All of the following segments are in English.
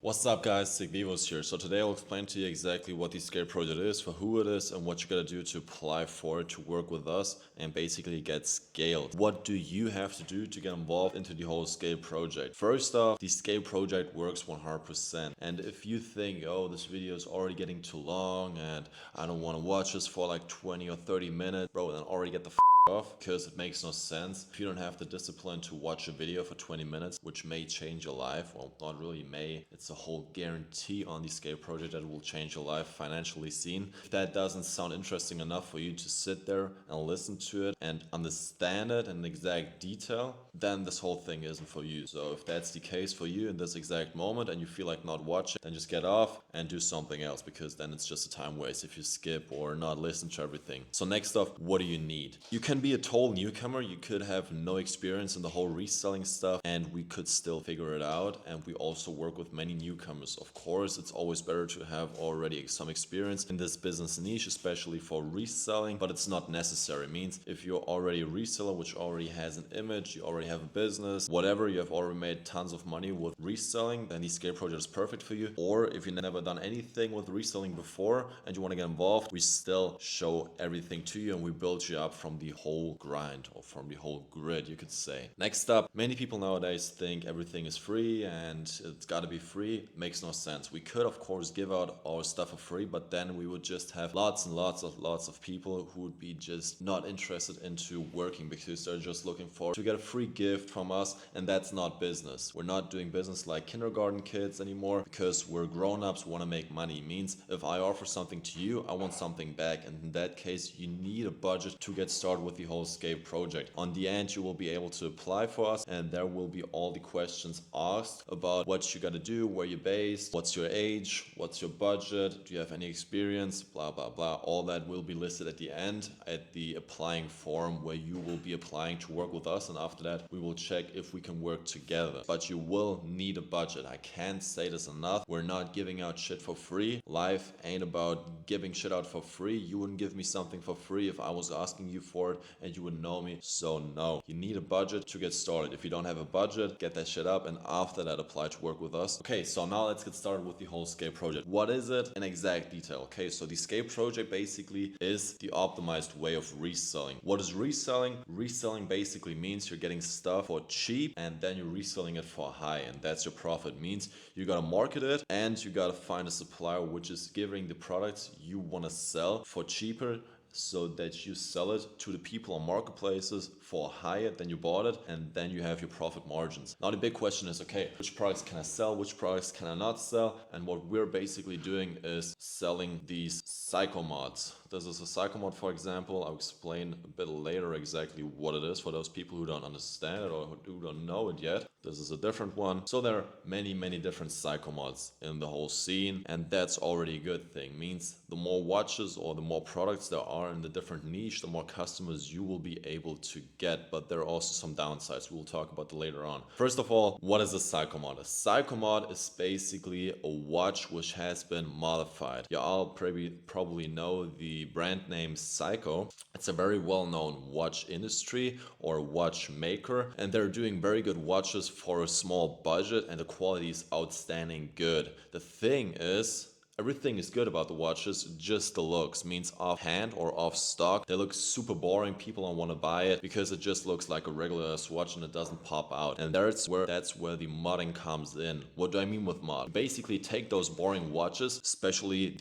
What's up guys, Sig Vivos here. So today I'll explain to you exactly what the Scale project is, for who it is, and what you gotta do to apply for it to work with us and basically get scaled. What do you have to do to get involved into the whole Scale project? First off, the Scale project works 100%. And if you think, oh, this video is already getting too long and I don't wanna watch this for like 20 or 30 minutes, bro, then already get the off, because it makes no sense if you don't have the discipline to watch a video for 20 minutes, which may change your life. Well, not really may, it's a whole guarantee on the Scale project that it will change your life financially seen. If that doesn't sound interesting enough for you to sit there and listen to it and understand it in exact detail, then this whole thing isn't for you. So if that's the case for you in this exact moment and you feel like not watching, then just get off and do something else, because then it's just a time waste if you skip or not listen to everything. So next up, what do you need? You can be a total newcomer, you could have no experience in the whole reselling stuff, and we could still figure it out. And we also work with many newcomers. Of course, it's always better to have already some experience in this business niche, especially for reselling, but it's not necessary. It means if you're already a reseller which already has an image, you already have a business, whatever, you have already made tons of money with reselling, then the Scale project is perfect for you. Or if you've never done anything with reselling before and you want to get involved, we still show everything to you and we build you up from the whole grind, or from the whole grid, you could say. Next up, many people nowadays think everything is free and it's got to be free. Makes no sense. We could of course give out our stuff for free, but then we would just have lots and lots of people who would be just not interested into working, because they're just looking for to get a free gift from us, and that's not business. We're not doing business like kindergarten kids anymore, because we're grown-ups who want to make money. It means if I offer something to you, I want something back, and in that case you need a budget to get started with the whole Scale project. On the end, you will be able to apply for us, and there will be all the questions asked about what you got to do, where you're based, what's your age, what's your budget, do you have any experience, blah blah blah. All that will be listed at the end at the applying form, where you will be applying to work with us, and after that we will check if we can work together. But you will need a budget. I can't say this enough. We're not giving out shit for free. Life ain't about giving shit out for free. You wouldn't give me something for free if I was asking you for it and you would know me. So no, you need a budget to get started. If you don't have a budget, get that shit up, and after that apply to work with us. Okay, so now let's get started with the whole Scale project. What is it in exact detail? Okay, so the Scale project basically is the optimized way of reselling. What is reselling? Reselling basically means you're getting stuff for cheap and then you're reselling it for high, and that's your profit. Means you gotta market it and you gotta find a supplier which is giving the products you want to sell for cheaper, so that you sell it to the people on marketplaces for higher than you bought it, and then you have your profit margins. Now the big question is, okay, which products can I sell, which products can I not sell? And what we're basically doing is selling these psychomods. This is a psychomod, for example. I'll explain a bit later exactly what it is for those people who don't understand it or who don't know it yet. This is a different one. So there are many different psychomods in the whole scene, and that's already a good thing. Means the more watches or the more products there are in the different niche, the more customers you will be able to get. But there are also some downsides. We'll talk about that later on. First of all, what is a psychomod? A psychomod is basically a watch which has been modified. You all probably know the brand name Psycho. It's a very well-known watch industry or watch maker, and they're doing very good watches for a small budget, and the quality is outstanding good. The thing is, everything is good about the watches, just the looks. Means off-hand or off-stock, they look super boring. People don't want to buy it because it just looks like a regular watch and it doesn't pop out. And that's where the modding comes in. What do I mean with mod? Basically take those boring watches, especially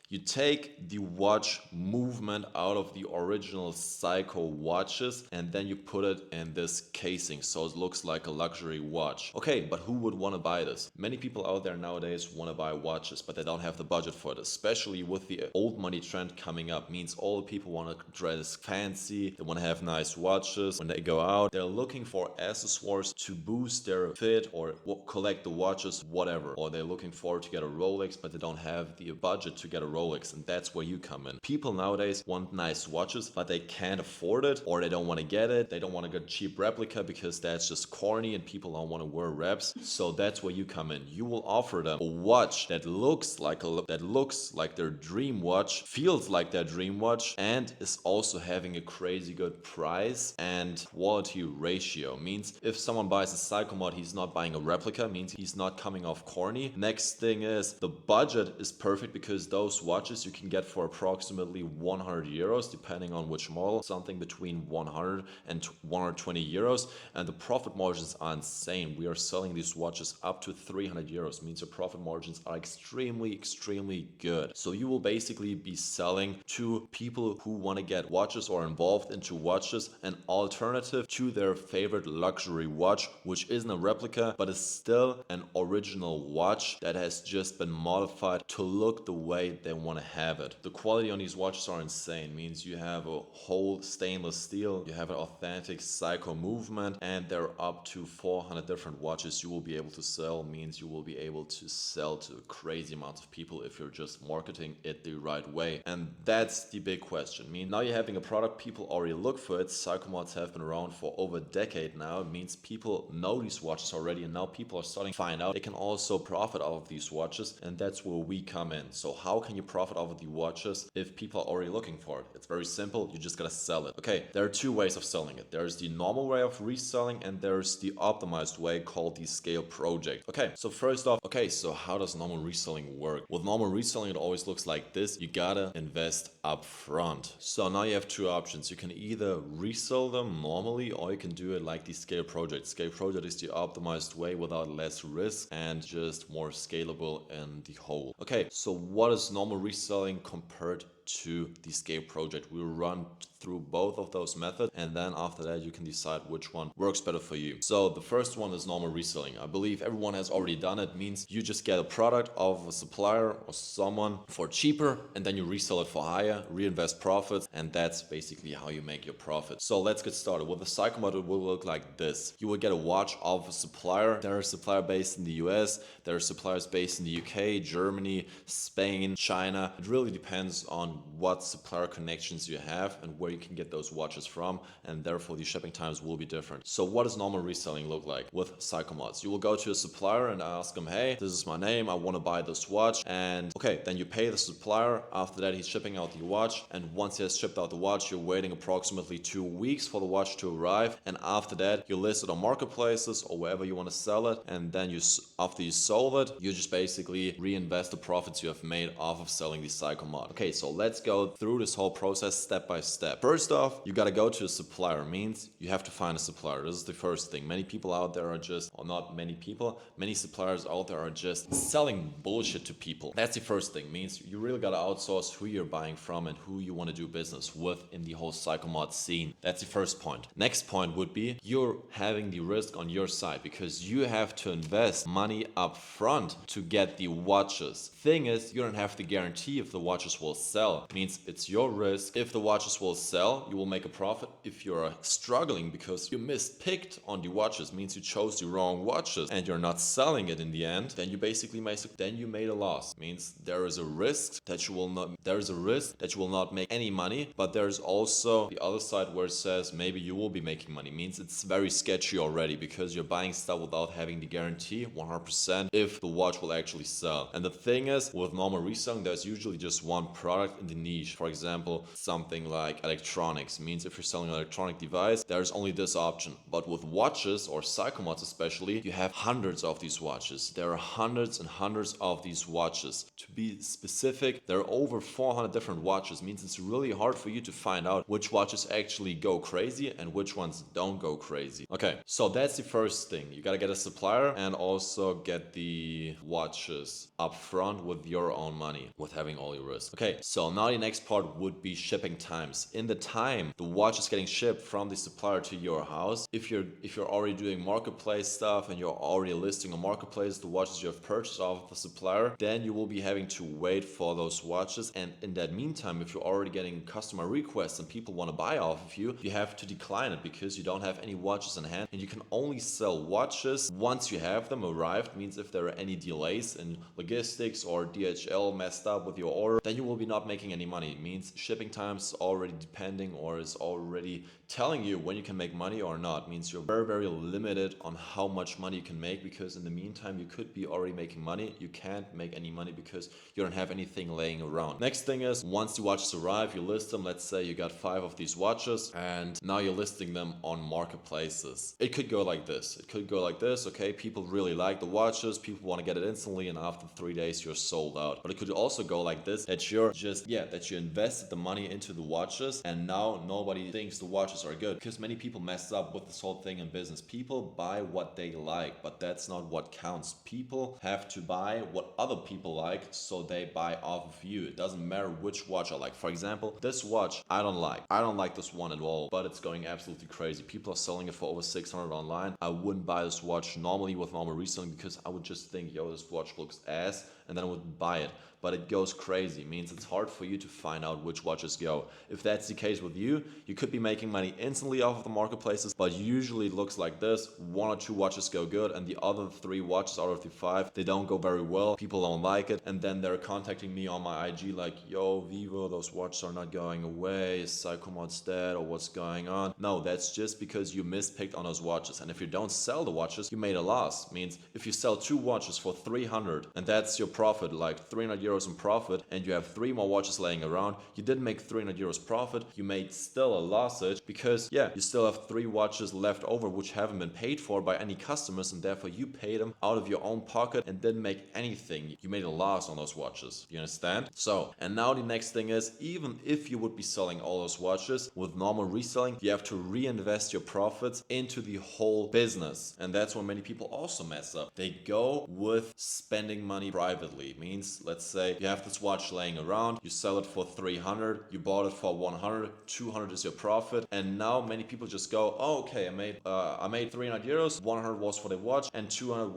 you take the watch movement out of the original Psycho watches, and then you put it in this casing so it looks like a luxury watch. Okay, but who would want to buy this? Many people out there nowadays want to buy watches, but they don't have the budget for it, especially with the old money trend coming up. Means all the people want to dress fancy, they want to have nice watches. When they go out, they're looking for accessories to boost their fit or collect the watches, whatever. Or they're looking forward to get a Rolex, but they don't have the budget to get a Rolex. Rolex, and that's where you come in. People nowadays want nice watches, but they can't afford it, or they don't want to get it. They don't want to get cheap replica because that's just corny and people don't want to wear reps. So that's where you come in. You will offer them a watch that looks like their dream watch, feels like their dream watch, and is also having a crazy good price and quality ratio. Means if someone buys a Psychomod, he's not buying a replica, means he's not coming off corny. Next thing is the budget is perfect because those watches you can get for approximately 100 euros, depending on which model, something between 100 and 120 euros, and the profit margins are insane. We are selling these watches up to 300 euros, means your profit margins are extremely good. So you will basically be selling to people who want to get watches or involved into watches an alternative to their favorite luxury watch, which isn't a replica but is still an original watch that has just been modified to look the way they want to have it. The quality on these watches are insane, means you have a whole stainless steel, you have an authentic psycho movement, and there are up to 400 different watches you will be able to sell. Means you will be able to sell to a crazy amount of people if you're just marketing it the right way. And that's the big question. I mean, now you're having a product, people already look for it. Psychomods have been around for over a decade now. It means people know these watches already, and now people are starting to find out they can also profit out of these watches, and that's where we come in. So how can you profit out of the watches if people are already looking for it? It's very simple. You just gotta sell it. Okay, there are two ways of selling it. There's the normal way of reselling, and there's the optimized way called the scale project. Okay, so first off, so how does normal reselling work? With normal reselling, it always looks like this. You gotta invest up front. So now you have two options. You can either resell them normally, or you can do it like the scale project. Scale project is the optimized way without less risk and just more scalable in the whole. Okay, so what is normal reselling compared to the scale project? We'll run through both of those methods, and then after that you can decide which one works better for you. So the first one is normal reselling. I believe everyone has already done it. Means you just get a product of a supplier or someone for cheaper, and then you resell it for higher, reinvest profits, and that's basically how you make your profit. So let's get started. With the Psychomod, it will look like this. You will get a watch of a supplier. There are suppliers based in the US, there are suppliers based in the UK, Germany, Spain, China. It really depends on what supplier connections you have and where you can get those watches from, and therefore the shipping times will be different. So what does normal reselling look like with Psychomods? You will go to a supplier and ask them, hey, this is my name, I want to buy this watch, and okay, then you pay the supplier. After that, he's shipping out the watch, and once he has shipped out the watch, you're waiting approximately 2 weeks for the watch to arrive, and after that you list it on marketplaces or wherever you want to sell it, and then after you sold it, you just basically reinvest the profits you have made off of selling the Psychomod. Okay, so let's go through this whole process step by step. First off, you got to go to a supplier. Means you have to find a supplier. This is the first thing. Many people out there are just, or not many people, many suppliers out there are just selling bullshit to people. That's the first thing. Means you really got to outsource who you're buying from and who you want to do business with in the whole Psychomod scene. That's the first point. Next point would be you're having the risk on your side because you have to invest money up front to get the watches. Thing is, you don't have to guarantee if the watches will sell. Means it's your risk. If the watches will sell, you will make a profit. If you're struggling because you mispicked on the watches, means you chose the wrong watches and you're not selling it in the end, then you basically made a loss. Means there is a risk that you will not make any money, but there's also the other side where it says maybe you will be making money. Means it's very sketchy already because you're buying stuff without having the guarantee 100% if the watch will actually sell. And the thing is, with normal reselling, there's usually just one product in the niche. For example, something like electronics. Means if you're selling an electronic device, there's only this option. But with watches, or Psychomods especially, you have hundreds of these watches. There are hundreds and hundreds of these watches. To be specific, there are over 400 different watches. Means it's really hard for you to find out which watches actually go crazy and which ones don't go crazy. Okay, so that's the first thing. You gotta get a supplier and also get the watches up front with your own money, with having all your risk. Okay, so now the next part would be shipping times. In the time the watch is getting shipped from the supplier to your house, if you're already doing marketplace stuff and you're already listing on marketplace the watches you have purchased off of the supplier, then you will be having to wait for those watches. And in that meantime, if you're already getting customer requests and people want to buy off of you, you have to decline it because you don't have any watches in hand, and you can only sell watches once you have them arrived. Means if there are any delays in logistics or DHL messed up with your order, then you will be not making any money. It means shipping times is already depending or is already telling you when you can make money or not. It means you're very, very limited on how much money you can make, because in the meantime you could be already making money. You can't make any money because you don't have anything laying around. Next thing is, once the watches arrive, you list them. Let's say you got 5 of these watches and now you're listing them on marketplaces. It could go like this. It could go like this. Okay, people really like the watches, people want to get it instantly, and after 3 days you're sold out. But it could also go like this, that you're just, that you invested the money into the watches and now nobody thinks the watches are good, because many people mess up with this whole thing in business. People buy what they like, but that's not what counts. People have to buy what other people like, so they buy off of you. It doesn't matter which watch I like. For example, this watch I don't like. I don't like this one at all, but it's going absolutely crazy. People are selling it for over 600 online. I wouldn't buy this watch normally with normal reselling because I would just think, yo, this watch looks ass, and then I wouldn't buy it. But it goes crazy. It means it's hard for you to find out which watches go. If that's the case with you, you could be making money instantly off of the marketplaces, but usually it looks like this. 1 or 2 watches go good, and the other 3 watches out of the 5, they don't go very well. People don't like it, and then they're contacting me on my IG like, yo, Vivo, those watches are not going away. Is Psychomod's dead, or what's going on? No, that's just because you mispicked on those watches. And if you don't sell the watches, you made a loss. It means if you sell 2 watches for 300, and that's your profit, like 300 euros in profit, and you have 3 more watches laying around, you didn't make 300 euros profit, you made still a lossage, because you still have 3 watches left over which haven't been paid for by any customers, and therefore you paid them out of your own pocket and didn't make anything. You made a loss on those watches. You understand? So, and now the next thing is, even if you would be selling all those watches with normal reselling, you have to reinvest your profits into the whole business. And that's where many people also mess up. They go with spending money privately. It means, let's say you have this watch laying around, you sell it for 300, you bought it for 100, 200 is your profit, and now many people just go, oh, okay, I made 300 euros, 100 was for the watch, and 200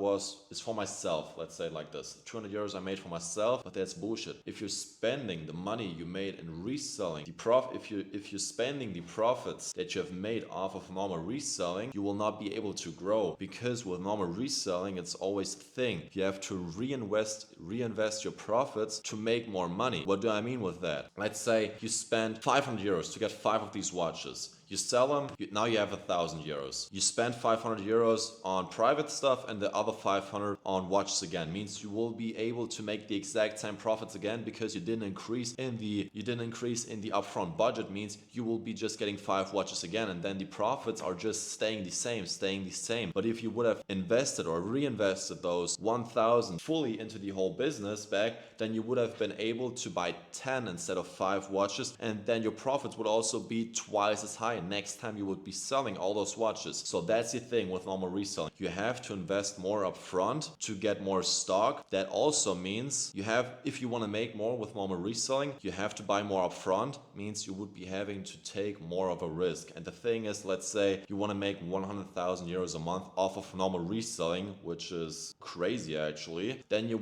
is for myself. Let's say it like this: 200 euros I made for myself. But that's bullshit. If you're spending the money you made in reselling, if you're spending the profits that you have made off of normal reselling, you will not be able to grow, because with normal reselling it's always a thing. You have to reinvest your profits to make more money. What do I mean with that? Let's say you spend 500 euros to get 5 of these watches. You sell them, now you have 1,000 euros. You spend 500 euros on private stuff and the other 500 on watches again. Means you will be able to make the exact same profits again, because you didn't increase in the upfront budget. Means you will be just getting 5 watches again, and then the profits are just staying the same. But if you would have invested or reinvested those 1,000 fully into the whole business back, then you would have been able to buy 10 instead of 5 watches, and then your profits would also be twice as high next time you would be selling all those watches. So that's the thing with normal reselling. You have to invest more up front to get more stock. That also means if you want to make more with normal reselling, you have to buy more up front. Means you would be having to take more of a risk. And the thing is, let's say you want to make 100,000 euros a month off of normal reselling, which is crazy actually, then you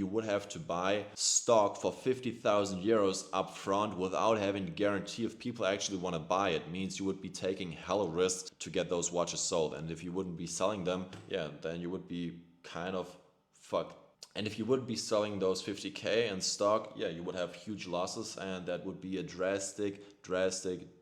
would have to buy stock for 50,000 euros up front without having the guarantee if people actually want to buy it. Means you would be taking hella risks to get those watches sold, and if you wouldn't be selling them, then you would be kind of fucked. And if you would be selling those 50k in stock, you would have huge losses, and that would be a drastic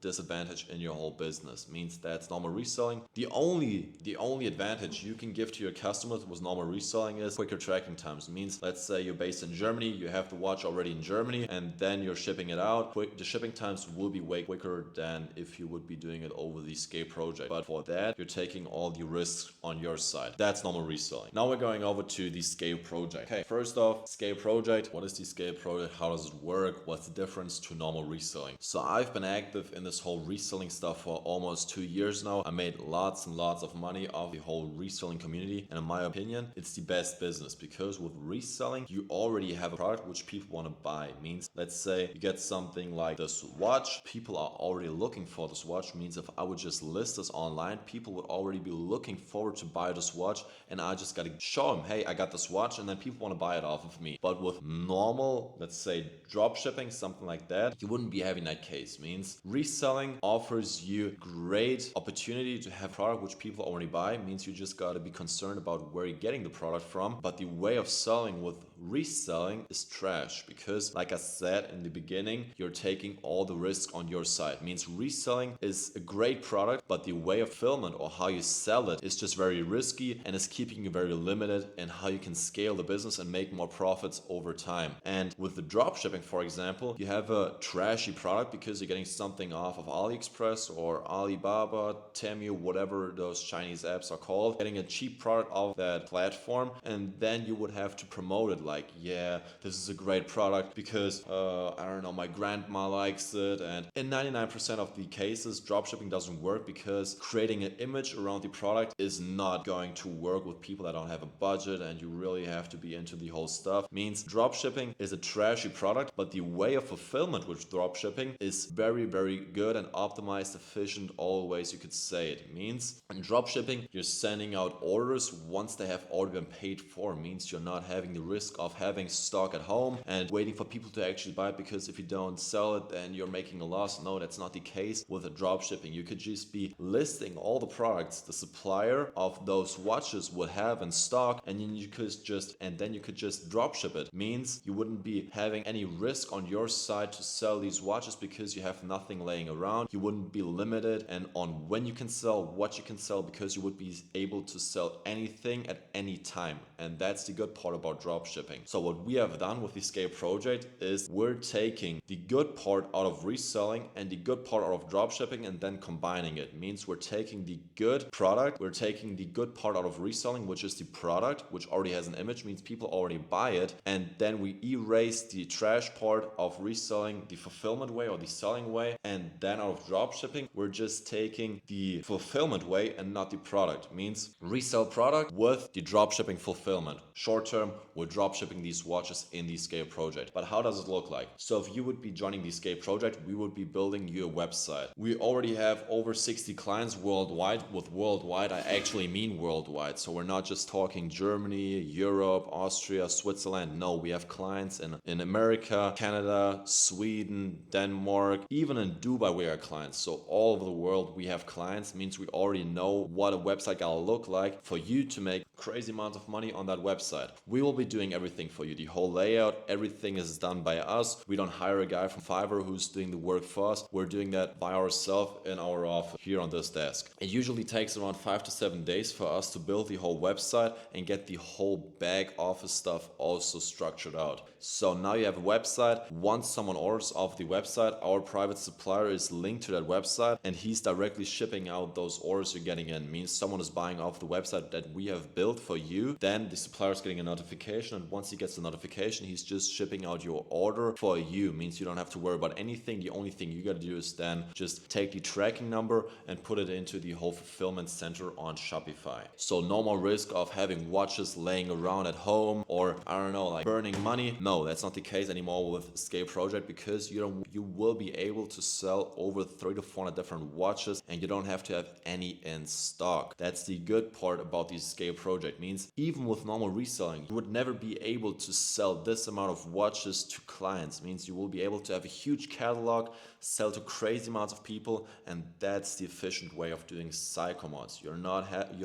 disadvantage in your whole business. Means that's normal reselling. The only advantage you can give to your customers with normal reselling is quicker tracking times. Means, let's say you're based in Germany, you have the watch already in Germany, and then you're shipping it out. The shipping times will be way quicker than if you would be doing it over the Scale project. But for that, you're taking all the risks on your side. That's normal reselling. Now we're going over to the Scale project. Okay, first off, Scale project. What is the Scale project? How does it work? What's the difference to normal reselling? So I've I've been active in this whole reselling stuff for almost 2 years now. I made lots and lots of money off the whole reselling community, and in my opinion, it's the best business because with reselling, you already have a product which people want to buy. It means, let's say you get something like this watch, people are already looking for this watch. It means if I would just list this online, people would already be looking forward to buy this watch, and I just got to show them, hey, I got this watch, and then people want to buy it off of me. But with normal, let's say drop shipping, something like that, you wouldn't be having that case. It means reselling offers you great opportunity to have product which people already buy. It means you just got to be concerned about where you're getting the product from. But the way of selling with reselling is trash because, like I said in the beginning, you're taking all the risk on your side. It means reselling is a great product, but the way of fulfillment or how you sell it is just very risky and is keeping you very limited in how you can scale the business and make more profits over time. And with the drop shipping, for example, you have a trashy product because you're getting something off of AliExpress or Alibaba, Temu, whatever those Chinese apps are called, getting a cheap product off that platform, and then you would have to promote it like, yeah, this is a great product because I don't know, my grandma likes it. And in 99% of the cases, dropshipping doesn't work because creating an image around the product is not going to work with people that don't have a budget, and you really have to be into the whole stuff. Means dropshipping is a trashy product, but the way of fulfillment with dropshipping is very, very good and optimized, efficient, all ways you could say it. It means in dropshipping, you're sending out orders once they have already been paid for. It means you're not having the risk of having stock at home and waiting for people to actually buy it, because if you don't sell it, then you're making a loss. No, that's not the case with a dropshipping. You could just be listing all the products the supplier of those watches would have in stock, and then you could just drop ship it. Means you wouldn't be having any risk on your side to sell these watches because you have nothing laying around. You wouldn't be limited and on when you can sell, what you can sell, because you would be able to sell anything at any time. And that's the good part about drop shipping. So what we have done with the Scale project is we're taking the good part out of reselling and the good part out of drop shipping and then combining it. Means we're taking the good product, we're taking the good part out of reselling, which is the product, which already has an image, means people already buy it, and then we erase the trash part of reselling, the fulfillment way or the selling way, and then out of drop shipping, we're just taking the fulfillment way and not the product. Means resell product with the drop shipping fulfillment. Short term, we're drop shipping these watches in the Scale project. But how does it look like? So if you would be joining the Scale project, we would be building you a website. We already have over 60 clients worldwide. With worldwide, I actually mean worldwide. So we're not just talking Germany, Europe, Austria, Switzerland. No, we have clients in America, Canada, Sweden, Denmark, even in Dubai we have clients. So all over the world we have clients. Means we already know what a website gotta look like for you to make crazy amounts of money on that website. We will be doing everything for you. The whole layout, everything is done by us. We don't hire a guy from Fiverr who's doing the work for us. We're doing that by ourselves in our office here on this desk. It usually takes around 5 to 7 days for us to build the whole website and get the whole back office stuff also structured out. So now you have a website. Once someone orders off the website, our private supplier is linked to that website and he's directly shipping out those orders you're getting in. Means someone is buying off the website that we have built for you, then the supplier is getting a notification, and once he gets the notification, he's just shipping out your order for you. Means you don't have to worry about anything. The only thing you got to do is then just take the tracking number and put it into the whole fulfillment center on Shopify. So no more risk of having watches laying around at home or I don't know, like burning money. No, that's not the case anymore with Scale project, because you will be able to sell over 300 to 400 different watches and you don't have to have any in stock. That's the good part about the Scale project. Means even with normal reselling, you would never be able to sell this amount of watches to clients. Means you will be able to have a huge catalog, sell to crazy amounts of people, and that's the efficient way of doing psychomods. You're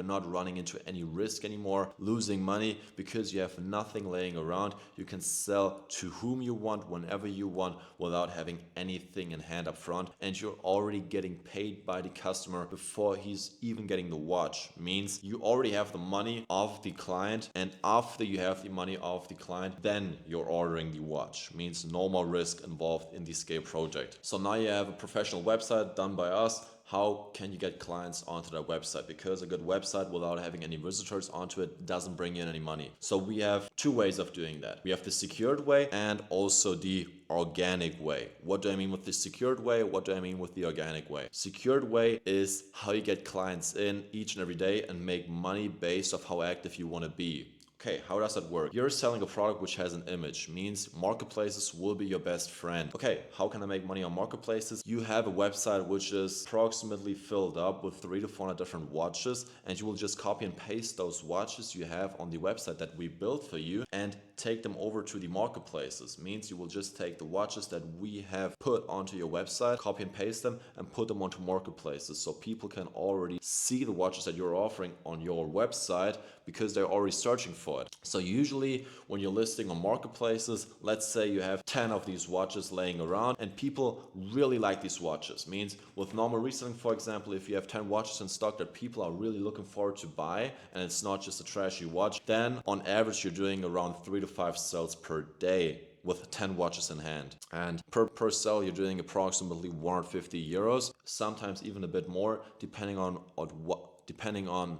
not running into any risk anymore, losing money because you have nothing laying around. You can sell to whom you want, whenever you want, without having anything in hand up front, and you're already getting paid by the customer before he's even getting the watch. Means you already have the money of the client, and after you have the money of the client, then you're ordering the watch. Means no more risk involved in the Scale project. So now you have a professional website done by us, how can you get clients onto that website? Because a good website without having any visitors onto it doesn't bring in any money. So we have two ways of doing that. We have the secured way and also the organic way. What do I mean with the secured way? What do I mean with the organic way? Secured way is how you get clients in each and every day and make money based off how active you want to be. Okay, how does that work? You're selling a product which has an image, means marketplaces will be your best friend. Okay, how can I make money on marketplaces? You have a website which is approximately filled up with 300 to 400 different watches, and you will just copy and paste those watches you have on the website that we built for you and take them over to the marketplaces. Means you will just take the watches that we have put onto your website, copy and paste them, and put them onto marketplaces so people can already see the watches that you're offering on your website because they're already searching for it. So usually when you're listing on marketplaces, let's say you have 10 of these watches laying around and people really like these watches. Means with normal reselling, for example, if you have 10 watches in stock that people are really looking forward to buy and it's not just a trashy watch, then on average you're doing around 3 to 5 sales per day with 10 watches in hand. And per sale, you're doing approximately 150 euros, sometimes even a bit more, depending on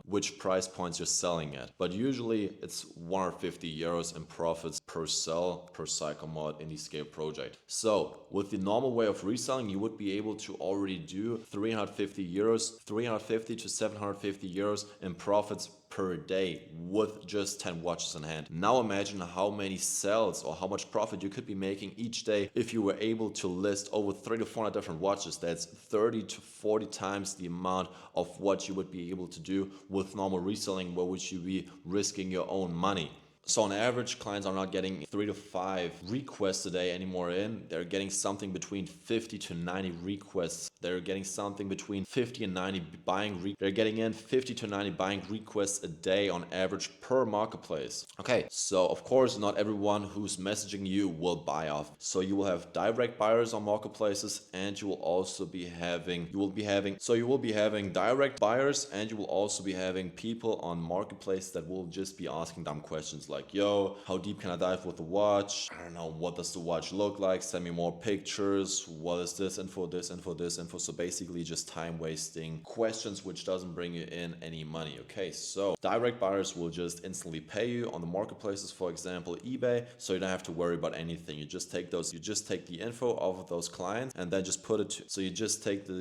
which price points you're selling at. But usually it's 150 euros in profits per sell per cycle mod in the scale project. So with the normal way of reselling, you would be able to already do 350 to 750 euros in profits per day with just 10 watches in hand. Now imagine how many sales or how much profit you could be making each day if you were able to list over 300 to 400 different watches. That's 30 to 40 times the amount of what you would be able to do with normal reselling, where would you be risking your own money. So on average, clients are not getting 3 to 5 requests a day anymore in. They're getting something between 50 to 90 requests. They're getting something between 50 and 90 They're getting in 50 to 90 buying requests a day on average per marketplace. Okay, so of course, not everyone who's messaging you will buy off. So you will have direct buyers on marketplaces, and you will also be having direct buyers, and you will also be having people on marketplace that will just be asking dumb questions like, yo, how deep can I dive with the watch? I don't know, what does the watch look like? Send me more pictures. What is this info, this info, this info? So basically just time wasting questions which doesn't bring you in any money. Okay, so direct buyers will just instantly pay you on the marketplaces, for example, eBay, so you don't have to worry about anything. You just take the info of those clients and then just put it to, so you just take the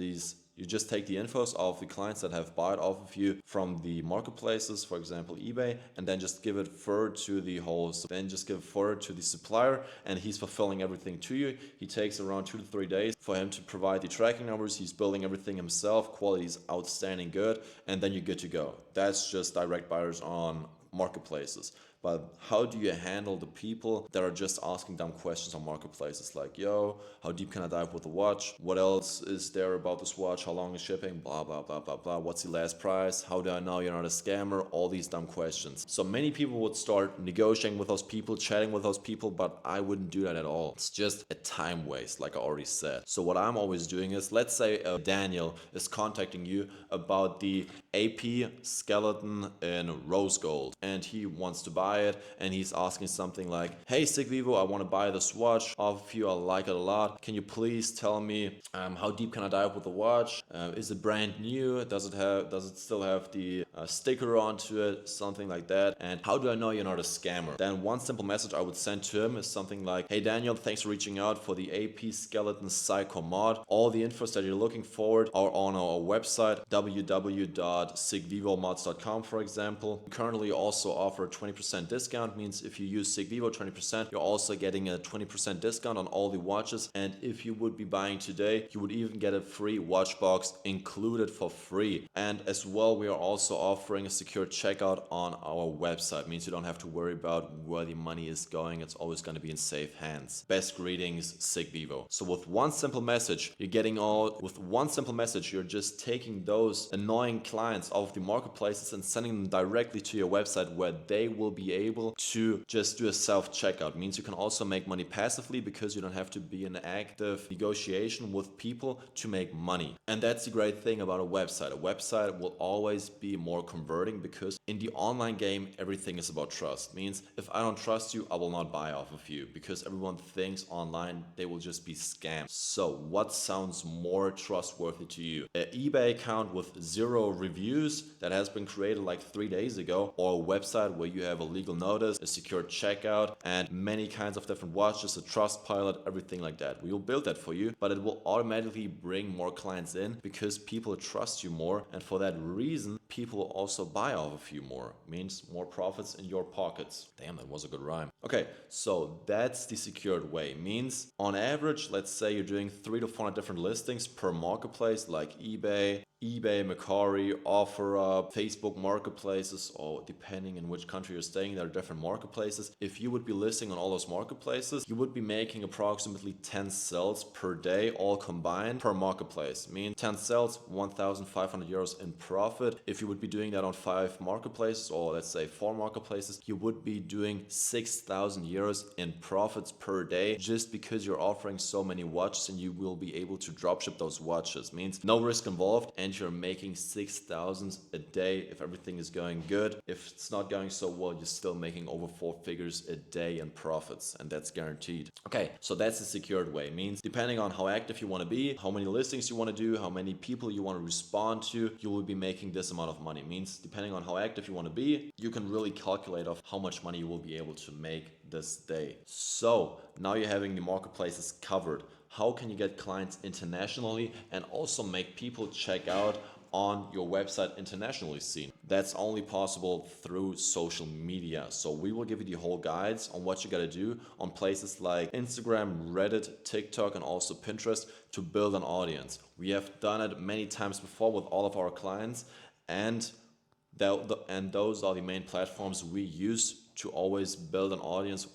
infos of the clients that have bought off of you from the marketplaces, for example, eBay, and then just give it forward to the host. Then just give it forward to the supplier, and he's fulfilling everything to you. He takes around 2 to 3 days for him to provide the tracking numbers. He's building everything himself. Quality is outstanding good, and then you're good to go. That's just direct buyers on marketplaces. But how do you handle the people that are just asking dumb questions on marketplaces like, yo, how deep can I dive with the watch? What else is there about this watch? How long is shipping? Blah, blah, blah, blah, blah. What's the last price? How do I know you're not a scammer? All these dumb questions. So many people would start negotiating with those people, chatting with those people, but I wouldn't do that at all. It's just a time waste, like I already said. So what I'm always doing is, let's say Daniel is contacting you about the AP skeleton in rose gold, and he wants to buy it, and he's asking something like, hey Sigvivo, I want to buy this watch off of you, I like it a lot, can you please tell me how deep can I dive with the watch? Is it brand new? Does it still have the sticker onto it? Something like that. And how do I know you're not a scammer? Then one simple message I would send to him is something like, hey Daniel, thanks for reaching out for the AP skeleton psycho mod. All the infos that you're looking for are on our website, www.sigvivomods.com, for example. We currently also offer a 20% discount. Means if you use Sigvivo 20%, you're also getting a 20% discount on all the watches. And if you would be buying today, you would even get a free watch box included for free. And as well, we are also offering a secure checkout on our website. Means you don't have to worry about where the money is going. It's always going to be in safe hands. Best greetings, Sigvivo. So with one simple message, you're just taking those annoying clients off the marketplaces and sending them directly to your website, where they will be be able to just do a self-checkout. Means you can also make money passively because you don't have to be in active negotiation with people to make money. And that's the great thing about a website. A website will always be more converting because in the online game, everything is about trust. Means if I don't trust you, I will not buy off of you because everyone thinks online they will just be scammed. So what sounds more trustworthy to you? An eBay account with 0 reviews that has been created like 3 days ago, or a website where you have a legal notice, a secure checkout, and many kinds of different watches, a trust pilot, everything like that. We will build that for you, but it will automatically bring more clients in because people trust you more, and for that reason people will also buy off of you more. Means more profits in your pockets. Damn, that was a good rhyme. Okay, so that's the secured way. Means on average, let's say you're doing 300 to 400 different listings per marketplace like eBay, Mercari, OfferUp, Facebook marketplaces, or depending in which country you're staying, there are different marketplaces. If you would be listing on all those marketplaces, you would be making approximately 10 sales per day, all combined per marketplace. Means 10 sales, 1,500 euros in profit. If you would be doing that on 5 marketplaces, or let's say 4 marketplaces, you would be doing 6,000 euros in profits per day just because you're offering so many watches and you will be able to dropship those watches. Means no risk involved, and you're making 6,000 a day if everything is going good. If it's not going so well, you're still making over 4 figures a day in profits, and that's guaranteed. Okay, so that's the secured way. Means depending on how active you want to be, how many listings you want to do, how many people you want to respond to, you will be making this amount of money. Means depending on how active you want to be, you can really calculate off how much money you will be able to make this day. So now you're having the marketplaces covered. How can you get clients internationally and also make people check out on your website internationally seen? That's only possible through social media. So we will give you the whole guides on what you gotta do on places like Instagram, Reddit, TikTok, and also Pinterest to build an audience. We have done it many times before with all of our clients, and those are the main platforms we use to always build an audience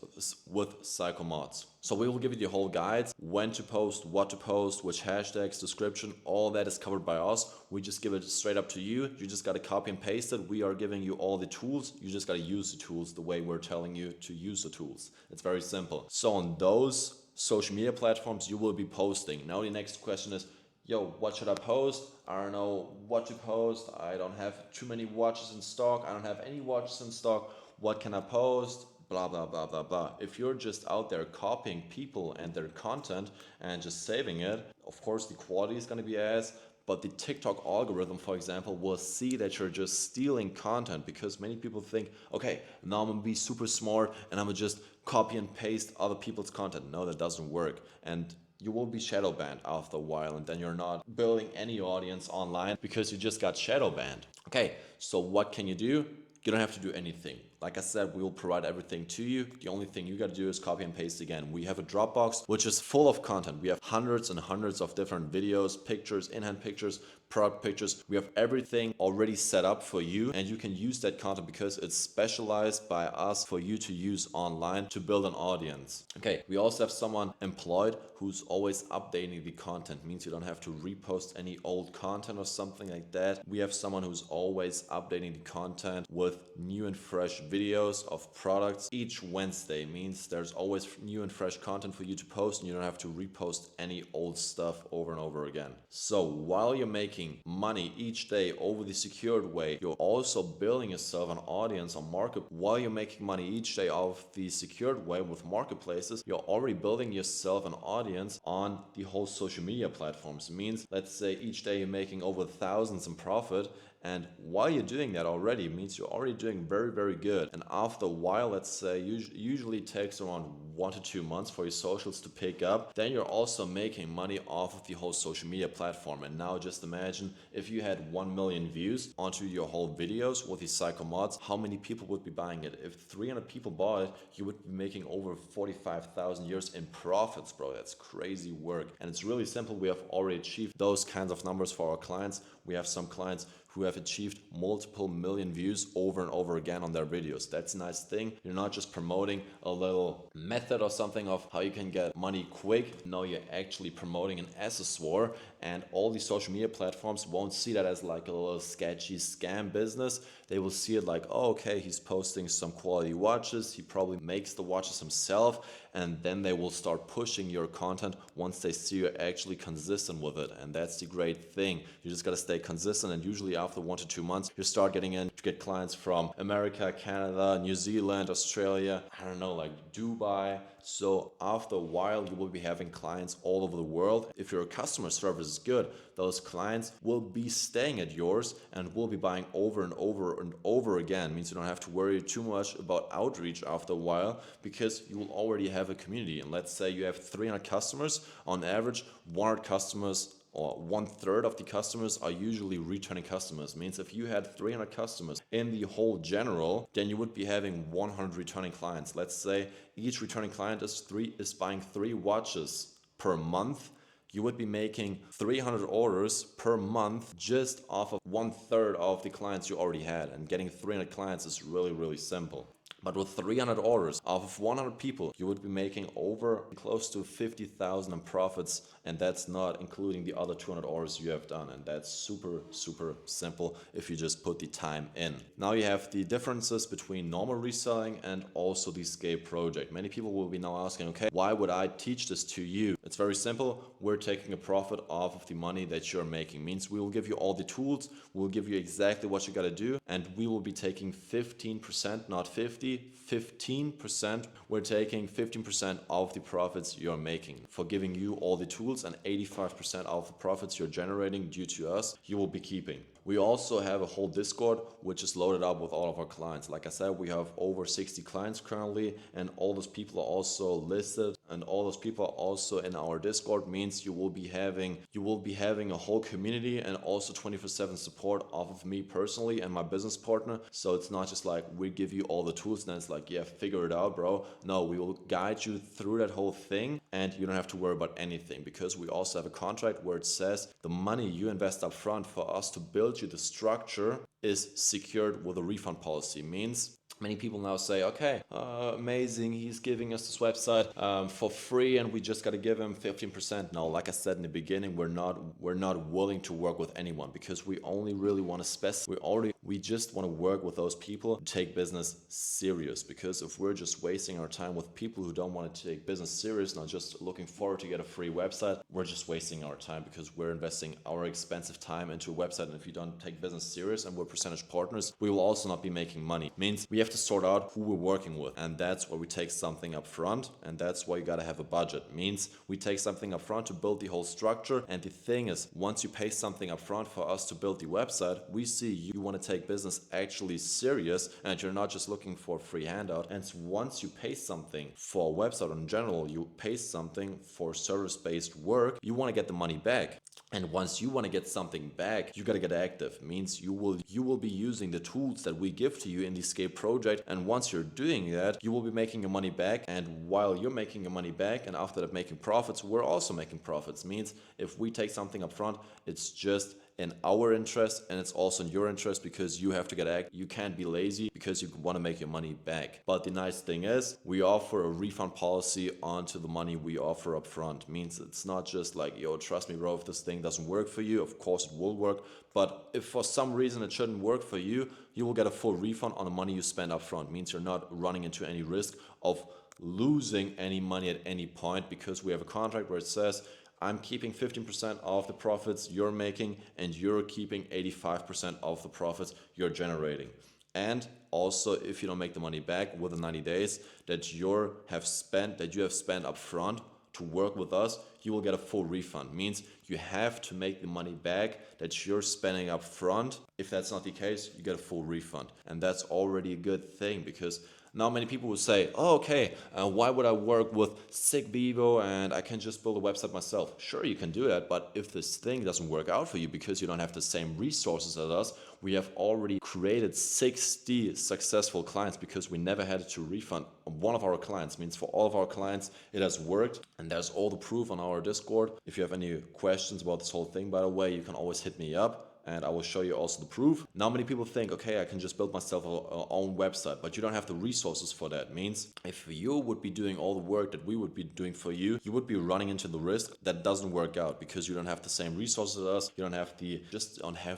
with Psychomods. So we will give you the whole guides, when to post, what to post, which hashtags, description, all that is covered by us. We just give it straight up to you. You just got to copy and paste it. We are giving you all the tools. You just got to use the tools the way we're telling you to use the tools. It's very simple. So on those social media platforms, you will be posting. Now the next question is, yo, what should I post? I don't know what to post. I don't have too many watches in stock. I don't have any watches in stock. What can I post? Blah, blah, blah, blah, blah. If you're just out there copying people and their content and just saving it, of course the quality is going to be ass, but the TikTok algorithm, for example, will see that you're just stealing content, because many people think, okay, now I'm going to be super smart and I'm going to just copy and paste other people's content. No, that doesn't work. And you will be shadow banned after a while, and then you're not building any audience online because you just got shadow banned. Okay, so what can you do? You don't have to do anything. Like I said, we will provide everything to you. The only thing you got to do is copy and paste again. We have a Dropbox, which is full of content. We have hundreds and hundreds of different videos, pictures, in-hand pictures, product pictures. We have everything already set up for you, and you can use that content because it's specialized by us for you to use online to build an audience. Okay, we also have someone employed who's always updating the content. Means you don't have to repost any old content or something like that. We have someone who's always updating the content with new and fresh videos of products each Wednesday. Means there's always new and fresh content for you to post, and you don't have to repost any old stuff over and over again. So while you're making money each day over the secured way, you're also building yourself an audience on market. While you're making money each day of the secured way with marketplaces, you're already building yourself an audience on the whole social media platforms. Means let's say each day you're making over thousands in profit, and while you're doing that already, means you're already doing very, very good. And after a while, let's say usually it takes around 1 to 2 months for your socials to pick up, then you're also making money off of the whole social media platform. And now just imagine if you had 1 million views onto your whole videos with these Psychomods, how many people would be buying it? If 300 people bought it, you would be making over 45,000 euros in profits, bro. That's crazy work. And it's really simple. We have already achieved those kinds of numbers for our clients. We have some clients who have achieved multiple million views over and over again on their videos. That's a nice thing. You're not just promoting a little method method or something of how you can get money quick. No, you're actually promoting an accessoire, and all these social media platforms won't see that as like a little sketchy scam business. They will see it like, oh, okay, he's posting some quality watches, he probably makes the watches himself, and then they will start pushing your content once they see you're actually consistent with it. And that's the great thing. You just got to stay consistent, and usually after 1 to 2 months you start getting in to get clients from America, Canada, New Zealand, Australia, I don't know, like Dubai. So after a while you will be having clients all over the world. If your customer service is good, those clients will be staying at yours and will be buying over and over and over again. It means you don't have to worry too much about outreach after a while, because you will already have a community. And let's say you have 300 customers on average, 100 customers or 1/3 of the customers are usually returning customers. Means if you had 300 customers in the whole general, then you would be having 100 returning clients. Let's say each returning client is buying 3 watches per month. You would be making 300 orders per month just off of 1/3 of the clients you already had. And getting 300 clients is really, really simple. But with 300 orders off of 100 people, you would be making over close to 50,000 in profits, and that's not including the other 200 orders you have done. And that's super, super simple if you just put the time in. Now you have the differences between normal reselling and also the scale project. Many people will be now asking, okay, why would I teach this to you? It's very simple. We're taking a profit off of the money that you're making. Means we will give you all the tools, we'll give you exactly what you got to do, and we will be taking 15%, not 50, 15%. We're taking 15% of the profits you're making for giving you all the tools, and 85% of the profits you're generating due to us, you will be keeping. We also have a whole Discord which is loaded up with all of our clients. Like I said, we have over 60 clients currently, and all those people are also listed, and all those people are also in our Discord. Means you will be having a whole community and also 24/7 support off of me personally and my business partner. So it's not just like we give you all the tools and then it's like, yeah, figure it out, bro. No, we will guide you through that whole thing, and you don't have to worry about anything, because we also have a contract where it says the money you invest up front for us to build you the structure is secured with a refund policy. Means many people now say, okay, amazing, he's giving us this website for free and we just got to give him 15%. No, like I said in the beginning, we're not willing to work with anyone, because we only really want to we just want to work with those people who take business serious. Because if we're just wasting our time with people who don't want to take business serious, not just looking forward to get a free website, we're just wasting our time, because we're investing our expensive time into a website. And if you don't take business serious and we're percentage partners, we will also not be making money. Means we have to sort out who we're working with, and that's why we take something up front, and that's why you got to have a budget. Means we take something up front to build the whole structure. And the thing is, once you pay something up front for us to build the website, we see you want to take business actually serious and you're not just looking for a free handout. And once you pay something for a website in general, you pay something for service-based work, you want to get the money back. And once you want to get something back, you got to get active. Means you will be using the tools that we give to you in the Scale project. And once you're doing that, you will be making your money back. And while you're making your money back, and after that making profits, we're also making profits. Means if we take something up front, it's just in our interest, and it's also in your interest, because you have to get active. You can't be lazy because you want to make your money back. But the nice thing is, we offer a refund policy onto the money we offer up front. Means it's not just like, yo, trust me, bro, if this thing doesn't work for you, of course it will work. But if for some reason it shouldn't work for you, you will get a full refund on the money you spend up front. Means you're not running into any risk of losing any money at any point, because we have a contract where it says, I'm keeping 15% of the profits you're making, and you're keeping 85% of the profits you're generating. And also, if you don't make the money back within 90 days that you have spent up front to work with us, you will get a full refund. Means you have to make the money back that you're spending up front. If that's not the case, you get a full refund. And that's already a good thing, because now many people will say, oh, okay, why would I work with Sick Bevo and I can just build a website myself? Sure, you can do that, but if this thing doesn't work out for you because you don't have the same resources as us, we have already created 60 successful clients because we never had to refund one of our clients. Means for all of our clients, it has worked, and there's all the proof on our Discord. If you have any questions about this whole thing, by the way, you can always hit me up. and I will show you also the proof. Now many people think, okay, I can just build myself an own website, but you don't have the resources for that. Means if you would be doing all the work that we would be doing for you, you would be running into the risk that doesn't work out because you don't have the same resources as us. You don't have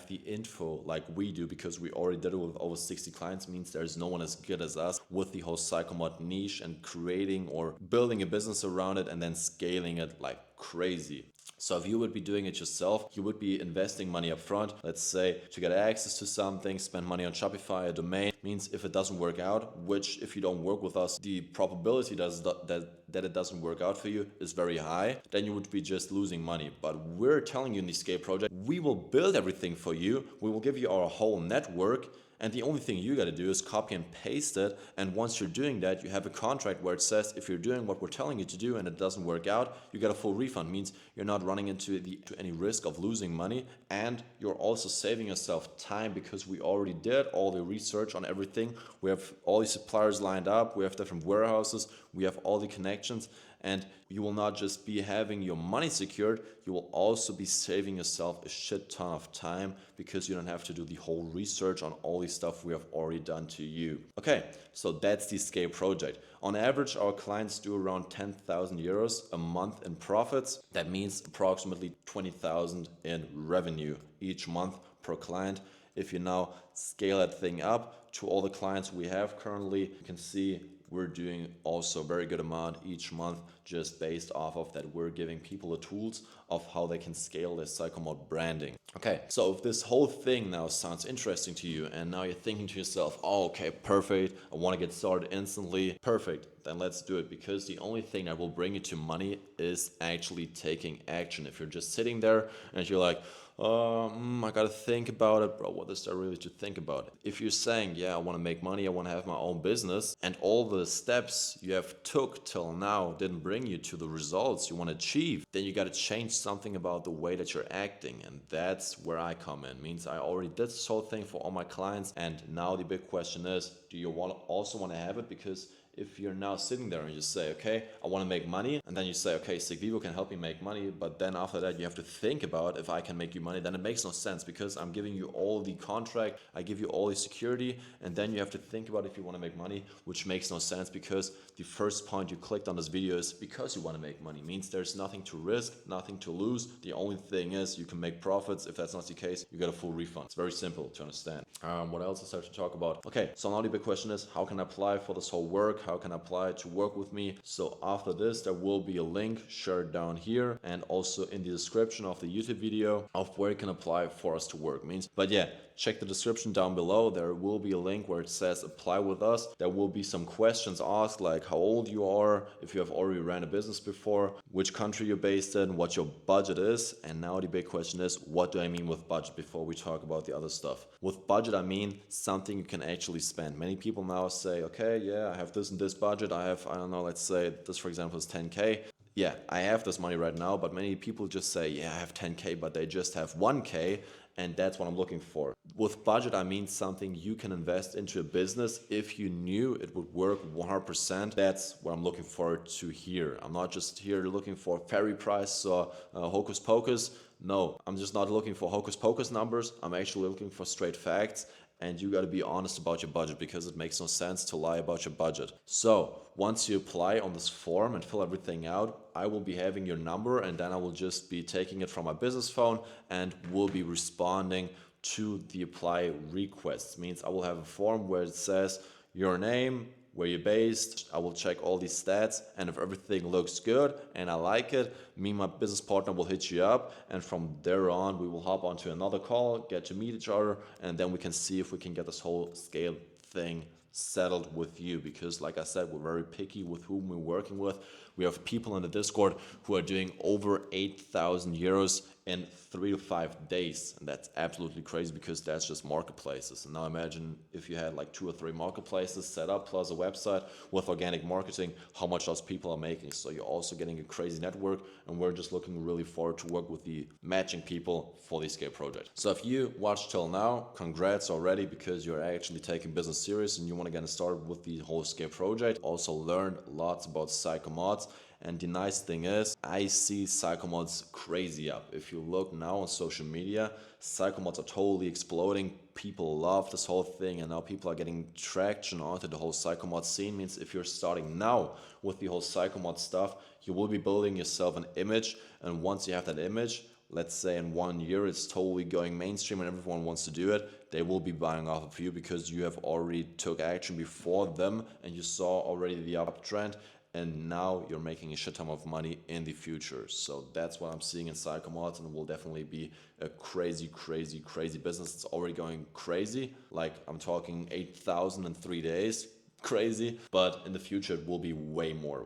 the info like we do, because we already did it with over 60 clients. Means there's no one as good as us with the whole psychomod niche and creating or building a business around it and then scaling it like crazy. So if you would be doing it yourself, you would be investing money up front, let's say to get access to something, spend money on Shopify, a domain. Means if it doesn't work out, which if you don't work with us, the probability that it doesn't work out for you is very high, then you would be just losing money. But we're telling you in the Scale project, we will build everything for you. We will give you our whole network. And the only thing you got to do is copy and paste it. And once you're doing that, you have a contract where it says if you're doing what we're telling you to do and it doesn't work out, you get a full refund. Means you're not running into any risk of losing money, and you're also saving yourself time because we already did all the research on everything. We have all the suppliers lined up. We have different warehouses. We have all the connections. And you will not just be having your money secured, you will also be saving yourself a shit ton of time because you don't have to do the whole research on all the stuff we have already done to you. Okay, so that's the Scale project. On average, our clients do around 10,000 euros a month in profits. That means approximately 20,000 in revenue each month per client. If you now scale that thing up to all the clients we have currently, you can see we're doing also a very good amount each month, just based off of that we're giving people the tools of how they can scale their psychomod branding. Okay, so if this whole thing now sounds interesting to you and now you're thinking to yourself, oh, okay, perfect, I want to get started instantly, perfect, then let's do it, because the only thing that will bring you to money is actually taking action. If you're just sitting there and you're like, I gotta think about it, bro, what is there really to think about? If you're saying, yeah, I want to make money, I want to have my own business, and all the steps you have took till now didn't bring you to the results you want to achieve, then you got to change something about the way that you're acting. And that's where I come in. Means I already did this whole thing for all my clients, and now the big question is, do you also want to have it? Because if you're now sitting there and you say, okay, I want to make money, and then you say, okay, Sigvivo can help me make money, but then after that you have to think about if I can make you money, then it makes no sense, because I'm giving you all the contract, I give you all the security, and then you have to think about if you want to make money, which makes no sense, because the first point you clicked on this video is because you want to make money. Means there's nothing to risk, nothing to lose. The only thing is you can make profits. If that's not the case, you get a full refund. It's very simple to understand. What else is there to talk about? Okay, so now the big question is, how can I apply for this whole work? How can I apply to work with me? So after this, there will be a link shared down here and also in the description of the YouTube video of where you can apply for us to work. Means, but yeah, check the description down below. There will be a link where it says apply with us. There will be some questions asked, like how old you are, if you have already ran a business before, which country you're based in, what your budget is. And now the big question is, what do I mean with budget before we talk about the other stuff? With budget, I mean something you can actually spend. Many people now say, okay, yeah, I have this and this budget. I have, I don't know, let's say this, for example, is 10K. Yeah, I have this money right now, but many people just say, yeah, I have 10K, but they just have 1K. And that's what I'm looking for. With budget, I mean something you can invest into a business if you knew it would work 100%. That's what I'm looking forward to here. I'm not just here looking for fairy price or hocus pocus. No, I'm just not looking for hocus pocus numbers. I'm actually looking for straight facts. And you got to be honest about your budget, because it makes no sense to lie about your budget. So once you apply on this form and fill everything out, I will be having your number, and then I will just be taking it from my business phone and will be responding to the apply requests. Means I will have a form where it says your name, where you're based. I will check all these stats, and if everything looks good and I like it, me and my business partner will hit you up, and from there on we will hop onto another call, get to meet each other, and then we can see if we can get this whole scale thing settled with you. Because like I said, we're very picky with whom we're working with. We have people in the Discord who are doing over 8,000 euros in 3 to 5 days, and that's absolutely crazy, because that's just marketplaces. And now imagine if you had like 2 or 3 marketplaces set up plus a website with organic marketing, how much those people are making. So you're also getting a crazy network, and we're just looking really forward to work with the matching people for the Scale project. So if you watched till now, congrats already, because you're actually taking business serious and you want want to get started with the whole scale project. Also learned lots about psychomods. And the nice thing is, I see psychomods crazy up. If you look now on social media, psychomods are totally exploding. People love this whole thing, and now people are getting traction onto the whole psychomod scene. Means if you're starting now with the whole psychomod stuff, you will be building yourself an image, and once you have that image, let's say in 1 year it's totally going mainstream and everyone wants to do it, they will be buying off of you because you have already took action before them and you saw already the uptrend, and now you're making a shit ton of money in the future. So that's what I'm seeing in psychomods, and it will definitely be a crazy business. It's already going crazy. Like, I'm talking 8,000 in 3 days. Crazy, but in the future it will be way more.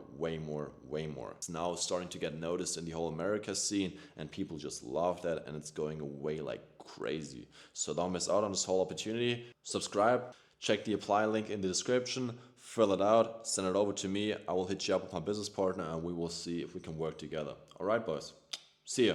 It's now starting to get noticed in the whole America scene, and people just love that, and it's going away like crazy. So don't miss out on this whole opportunity. Subscribe, check the apply link in the description, fill it out, send it over to me. I will hit you up with my business partner, and we will see if we can work together. All right, boys. See ya.